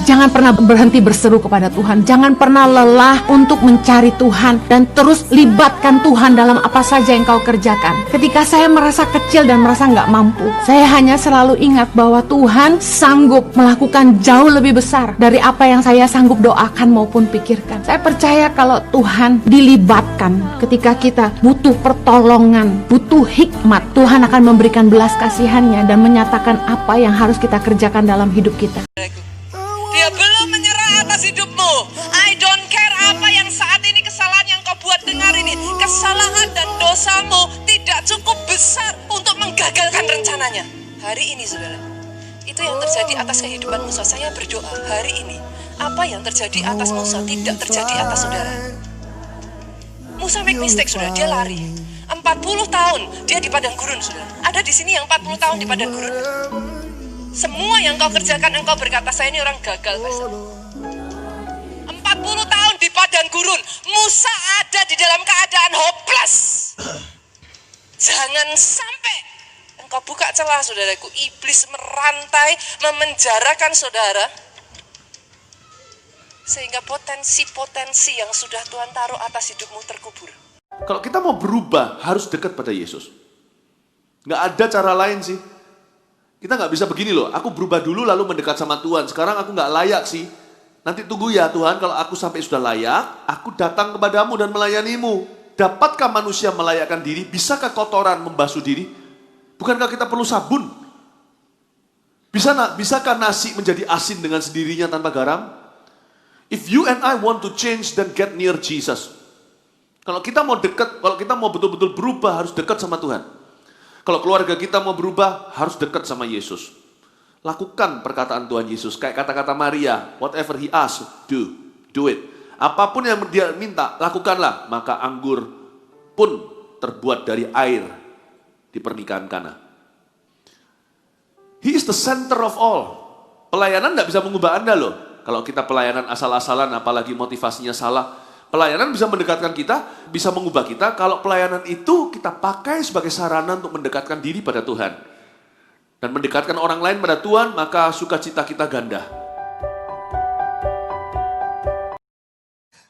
Jangan pernah berhenti berseru kepada Tuhan. Jangan pernah lelah untuk mencari Tuhan. Dan terus libatkan Tuhan dalam apa saja yang kau kerjakan. Ketika saya merasa kecil dan merasa nggak mampu, saya hanya selalu ingat bahwa Tuhan sanggup melakukan jauh lebih besar dari apa yang saya sanggup doakan maupun pikirkan. Saya percaya kalau Tuhan dilibatkan ketika kita butuh pertolongan, butuh hikmat, Tuhan akan memberikan belas kasihannya dan menyatakan apa yang harus kita kerjakan dalam hidup kita. Dia belum menyerah atas hidupmu. I don't care apa yang saat ini kesalahan yang kau buat. Dengar ini, kesalahan dan dosamu tidak cukup besar untuk menggagalkan rencananya. Hari ini saudara, itu yang terjadi atas kehidupan Musa. Saya berdoa hari ini, apa yang terjadi atas Musa tidak terjadi atas saudara. Musa make mistake saudara, dia lari 40 tahun dia di padang gurun saudara. Ada di sini yang 40 tahun di padang gurun. Semua yang kau kerjakan engkau berkata saya ini orang gagal pastor. 40 tahun di padang gurun, Musa ada di dalam keadaan hopeless. Jangan sampai engkau buka celah saudaraku, iblis merantai, memenjarakan saudara, sehingga potensi-potensi yang sudah Tuhan taruh atas hidupmu terkubur. Kalau kita mau berubah, harus dekat pada Yesus. Nggak ada cara lain sih. Kita nggak bisa begini loh, aku berubah dulu lalu mendekat sama Tuhan. Sekarang aku nggak layak sih. Nanti tunggu ya Tuhan, kalau aku sampai sudah layak, aku datang kepadamu dan melayanimu. Dapatkah manusia melayakkan diri? Bisakah kotoran membasuh diri? Bukankah kita perlu sabun? Bisakah nasi menjadi asin dengan sendirinya tanpa garam? If you and I want to change, then get near Jesus. Kalau kita mau dekat, kalau kita mau betul-betul berubah, harus dekat sama Tuhan. Kalau keluarga kita mau berubah, harus dekat sama Yesus. Lakukan perkataan Tuhan Yesus. Kayak kata-kata Maria, whatever he asks, do it. Apapun yang dia minta, lakukanlah. Maka anggur pun terbuat dari air di pernikahan Kana. He is the center of all. Pelayanan tidak bisa mengubah Anda loh. Kalau kita pelayanan asal-asalan, apalagi motivasinya salah. Pelayanan bisa mendekatkan kita, bisa mengubah kita. Kalau pelayanan itu kita pakai sebagai sarana untuk mendekatkan diri pada Tuhan. Dan mendekatkan orang lain pada Tuhan, maka sukacita kita ganda.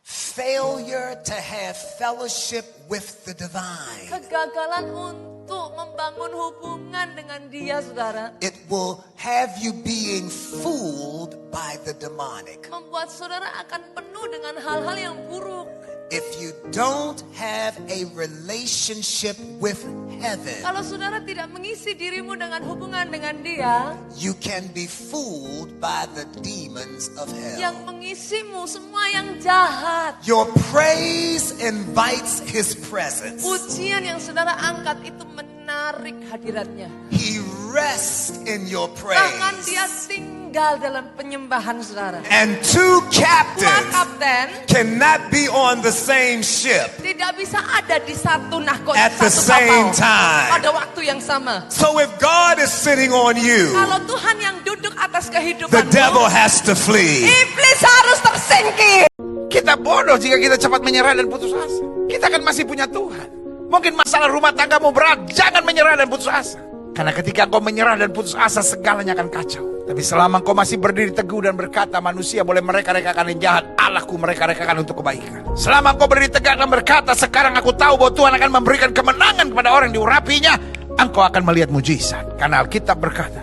Failure to have fellowship with the divine. Kegagalan untuk membangun hubungan dengan Dia, saudara, It will have you being fooled by the demonic. membuat saudara akan penuh dengan hal-hal yang buruk. If you don't have a relationship with heaven, Kalau saudara tidak mengisi dirimu dengan hubungan dengan Dia, you can be fooled by the demons of yang hell. mengisimu semua yang jahat. Your praise invites his presence. Pujian yang saudara angkat itu menarik hadiratnya. He rests in your Bahkan Dia praise. tinggal dalam penyembahan saudara. And two Dua captains kapten cannot be on the same ship tidak bisa ada di satu nahkoda, at the satu same kapal time. pada waktu yang sama. So if God is sitting on you, Kalau Tuhan yang duduk atas the kehidupanmu, devil has to flee. iblis harus tersingkir. Kita bodoh jika kita cepat menyerah dan putus asa. Kita kan masih punya Tuhan. Mungkin masalah rumah tanggamu berat, jangan menyerah dan putus asa. Karena ketika kau menyerah dan putus asa, segalanya akan kacau. Tapi selama kau masih berdiri teguh dan berkata, manusia boleh mereka-rekakan yang jahat, Allahku mereka-rekakan untuk kebaikan. Selama kau berdiri tegak dan berkata, sekarang aku tahu bahwa Tuhan akan memberikan kemenangan kepada orang yang diurapinya, engkau akan melihat mujizat. Karena Alkitab berkata,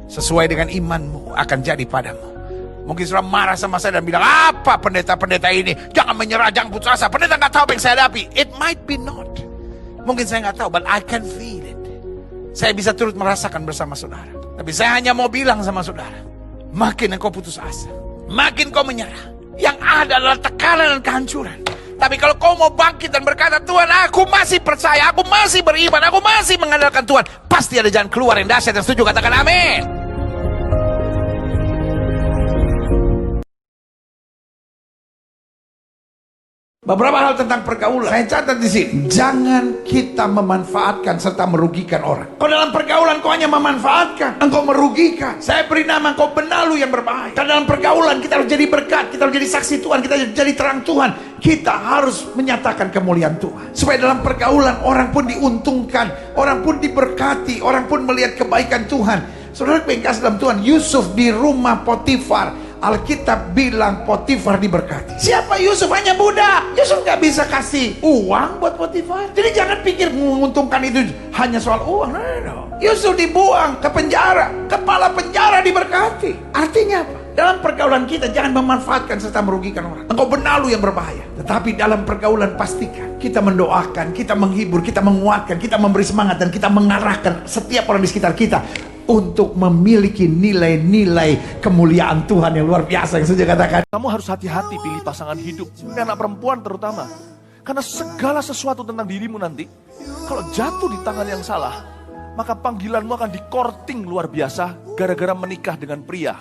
sesuai dengan imanmu akan jadi padamu. Mungkin saudara marah sama saya dan bilang, apa pendeta-pendeta ini? Jangan menyerah, jangan putus asa. Pendeta nggak tahu apa yang saya hadapi. It might be not. Mungkin saya nggak tahu, but I can feel it. Saya bisa turut merasakan bersama saudara. Tapi saya hanya mau bilang sama saudara, makin engkau putus asa, makin kau menyerah, yang ada adalah tekanan dan kehancuran. Tapi kalau kau mau bangkit dan berkata, Tuhan aku masih percaya, aku masih beriman, aku masih mengandalkan Tuhan, pasti ada jalan keluar yang dahsyat. Yang setuju katakan amin. Beberapa hal tentang pergaulan saya catat di sini. Jangan kita memanfaatkan serta merugikan orang. Kalau dalam pergaulan kau hanya memanfaatkan, engkau merugikan. Saya beri nama engkau benalu yang berbahaya. Karena dalam pergaulan kita harus jadi berkat, kita harus jadi saksi Tuhan, kita harus jadi terang Tuhan. Kita harus menyatakan kemuliaan Tuhan. Supaya dalam pergaulan orang pun diuntungkan, orang pun diberkati, orang pun melihat kebaikan Tuhan. Saudara yang kasih dalam Tuhan, Yusuf di rumah Potifar, Alkitab bilang Potifar diberkati. Siapa Yusuf? Hanya budak. Yusuf gak bisa kasih uang buat Potifar. Jadi jangan pikir menguntungkan itu hanya soal uang. No. Yusuf dibuang ke penjara, kepala penjara diberkati. Artinya apa? Dalam pergaulan kita jangan memanfaatkan serta merugikan orang. Engkau benalu yang berbahaya. Tetapi dalam pergaulan pastikan kita mendoakan, kita menghibur, kita menguatkan, kita memberi semangat, dan kita mengarahkan setiap orang di sekitar kita untuk memiliki nilai-nilai kemuliaan Tuhan yang luar biasa. Yang saya katakan, Kamu harus hati-hati pilih pasangan hidup, anak perempuan terutama. Karena segala sesuatu tentang dirimu nanti, kalau jatuh di tangan yang salah, maka panggilanmu akan dikorting luar biasa gara-gara menikah dengan pria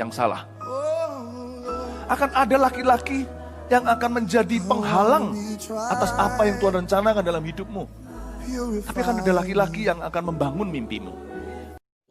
yang salah. Akan ada laki-laki yang akan menjadi penghalang atas apa yang Tuhan rencanakan dalam hidupmu. Tapi akan ada laki-laki yang akan membangun mimpimu.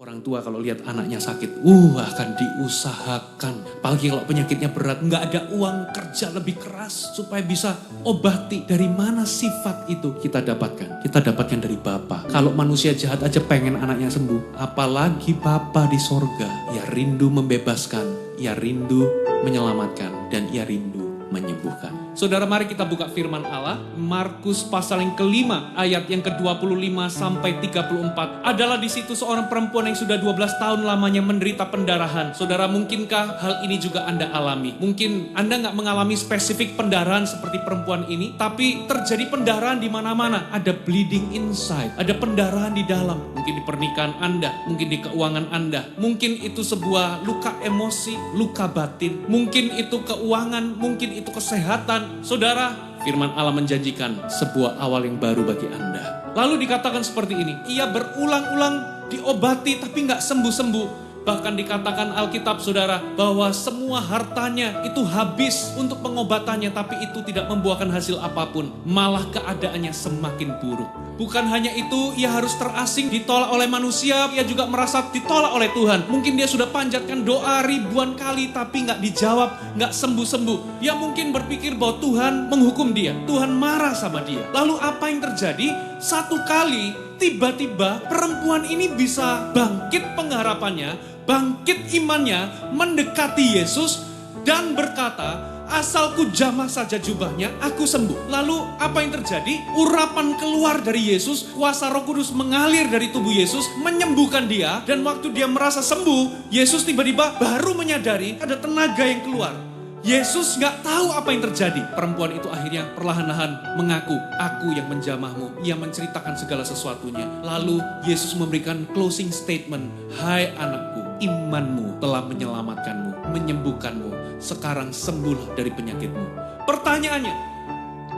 Orang tua kalau lihat anaknya sakit, akan diusahakan. Apalagi kalau penyakitnya berat, nggak ada uang kerja lebih keras supaya bisa obati. Dari mana sifat itu kita dapatkan? Kita dapatkan dari Bapa. Kalau manusia jahat aja pengen anaknya sembuh, apalagi Bapa di sorga. Ia rindu membebaskan, ia rindu menyelamatkan, dan ia rindu menyembuhkan. Saudara, mari kita buka firman Allah. Markus pasal yang kelima, ayat yang ke-25 sampai 34. Adalah di situ seorang perempuan yang sudah 12 tahun lamanya menderita pendarahan. Saudara, mungkinkah hal ini juga Anda alami? Mungkin Anda nggak mengalami spesifik pendarahan seperti perempuan ini, tapi terjadi pendarahan di mana-mana. Ada bleeding inside, ada pendarahan di dalam. Mungkin di pernikahan Anda, mungkin di keuangan Anda. Mungkin itu sebuah luka emosi, luka batin. Mungkin itu keuangan, mungkin itu kesehatan. Saudara, firman Allah menjanjikan sebuah awal yang baru bagi Anda. Lalu dikatakan seperti ini, ia berulang-ulang diobati tapi nggak sembuh-sembuh. Bahkan dikatakan Alkitab, saudara, bahwa semua hartanya itu habis untuk pengobatannya, tapi itu tidak membuahkan hasil apapun. Malah keadaannya semakin buruk. Bukan hanya itu, ia harus terasing, ditolak oleh manusia, ia juga merasa ditolak oleh Tuhan. Mungkin dia sudah panjatkan doa ribuan kali, tapi nggak dijawab, nggak sembuh-sembuh. Dia mungkin berpikir bahwa Tuhan menghukum dia, Tuhan marah sama dia. Lalu apa yang terjadi? Satu kali, tiba-tiba perempuan ini bisa bangkit pengharapannya, bangkit imannya, mendekati Yesus, dan berkata, asalku jamah saja jubahnya, aku sembuh. Lalu apa yang terjadi? Urapan keluar dari Yesus, kuasa Roh Kudus mengalir dari tubuh Yesus, menyembuhkan dia. Dan waktu dia merasa sembuh, Yesus tiba-tiba baru menyadari ada tenaga yang keluar. Yesus gak tahu apa yang terjadi. Perempuan itu akhirnya perlahan-lahan mengaku, aku yang menjamahmu. Ia menceritakan segala sesuatunya. Lalu Yesus memberikan closing statement, hai anakku, imanmu telah menyelamatkanmu, menyembuhkanmu. Sekarang sembuhlah dari penyakitmu. Pertanyaannya,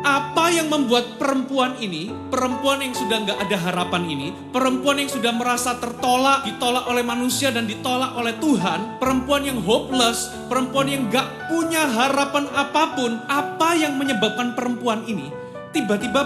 apa yang membuat perempuan ini, perempuan yang sudah gak ada harapan ini, perempuan yang sudah merasa tertolak, ditolak oleh manusia dan ditolak oleh Tuhan, perempuan yang hopeless, perempuan yang gak punya harapan apapun, apa yang menyebabkan perempuan ini tiba-tiba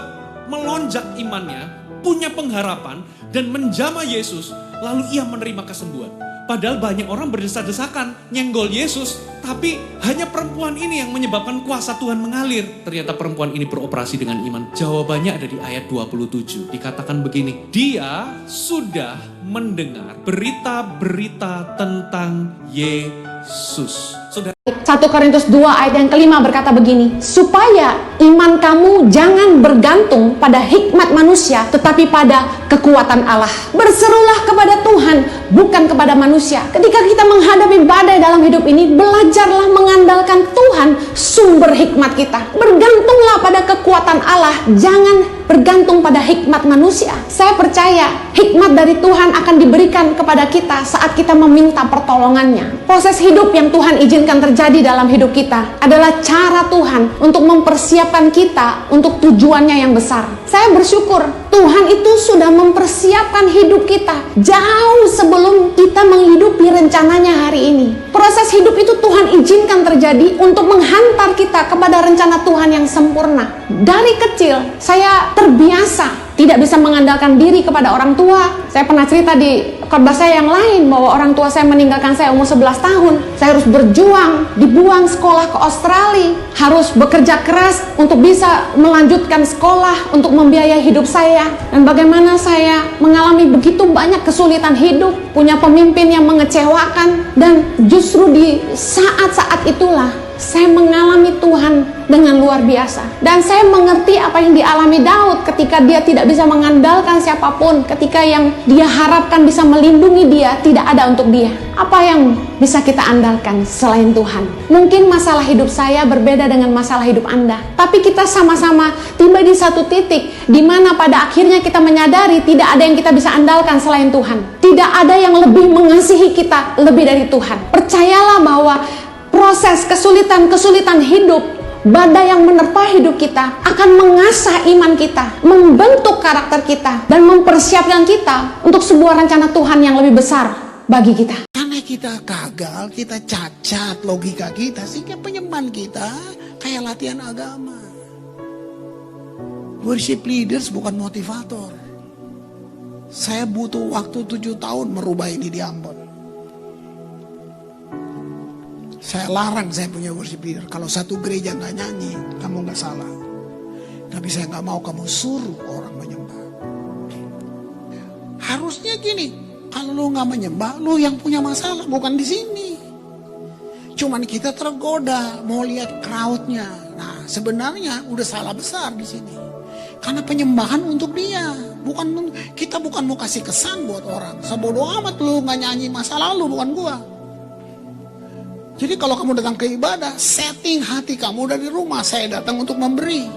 melonjak imannya, punya pengharapan, dan menjamah Yesus, lalu ia menerima kesembuhan? Padahal banyak orang berdesak-desakan, nyenggol Yesus, tapi hanya perempuan ini yang menyebabkan kuasa Tuhan mengalir. Ternyata perempuan ini beroperasi dengan iman. Jawabannya ada di ayat 27. Dikatakan begini, dia sudah mendengar berita-berita tentang Yesus. Saudara, 1 Korintus 2 ayat yang kelima berkata begini, supaya iman kamu jangan bergantung pada hikmat manusia, tetapi pada kekuatan Allah. Berserulah kepada Tuhan, bukan kepada manusia. Ketika kita menghadapi badai dalam hidup ini, belajarlah mengandalkan Tuhan, sumber hikmat kita. Bergantunglah pada kekuatan Allah, jangan bergantung pada hikmat manusia. Saya percaya hikmat dari Tuhan akan diberikan kepada kita saat kita meminta pertolongannya. Proses hidup yang Tuhan izinkan terjadi dalam hidup kita adalah cara Tuhan untuk mempersiapkan kita untuk tujuannya yang besar. Saya bersyukur Tuhan itu sudah mempersiapkan hidup kita jauh sebelum kita menghidupi rencananya hari ini. Proses hidup itu Tuhan izinkan terjadi untuk menghantar kita kepada rencana Tuhan yang sempurna. Dari kecil saya terbiasa tidak bisa mengandalkan diri kepada orang tua. Saya pernah cerita di khotbah saya yang lain bahwa orang tua saya meninggalkan saya umur 11 tahun. Saya harus berjuang, dibuang sekolah ke Australia, harus bekerja keras untuk bisa melanjutkan sekolah, untuk membiayai hidup saya. Dan bagaimana saya mengalami begitu banyak kesulitan hidup, punya pemimpin yang mengecewakan, dan justru di saat-saat itulah saya mengalami Tuhan dengan luar biasa. Dan saya mengerti apa yang dialami Daud ketika dia tidak bisa mengandalkan siapapun, ketika yang dia harapkan bisa melindungi dia tidak ada untuk dia. Apa yang bisa kita andalkan selain Tuhan? Mungkin masalah hidup saya berbeda dengan masalah hidup Anda, tapi kita sama-sama tiba di satu titik di mana pada akhirnya kita menyadari tidak ada yang kita bisa andalkan selain Tuhan. Tidak ada yang lebih mengasihi kita lebih dari Tuhan. Percayalah bahwa proses kesulitan-kesulitan hidup, badai yang menerpa hidup kita akan mengasah iman kita, membentuk karakter kita, dan mempersiapkan kita untuk sebuah rencana Tuhan yang lebih besar bagi kita. Karena kita gagal, kita cacat logika kita, sehingga penyembahan kita kayak latihan agama. Worship leaders bukan motivator. Saya butuh waktu 7 tahun merubah ini di Ambon. Saya larang saya punya worship leader. Kalau satu gereja nggak nyanyi, kamu nggak salah. Tapi saya nggak mau kamu suruh orang menyembah. Harusnya gini, kalau lu nggak menyembah, lu yang punya masalah, bukan di sini. Cuman kita tergoda mau lihat crowdnya. Nah, sebenarnya udah salah besar di sini. Karena penyembahan untuk dia, kita bukan mau kasih kesan buat orang. Sebodoh amat lu nggak nyanyi masa lalu, bukan gua. Jadi kalau kamu datang ke ibadah, setting hati kamu dari rumah. Saya datang untuk memberi.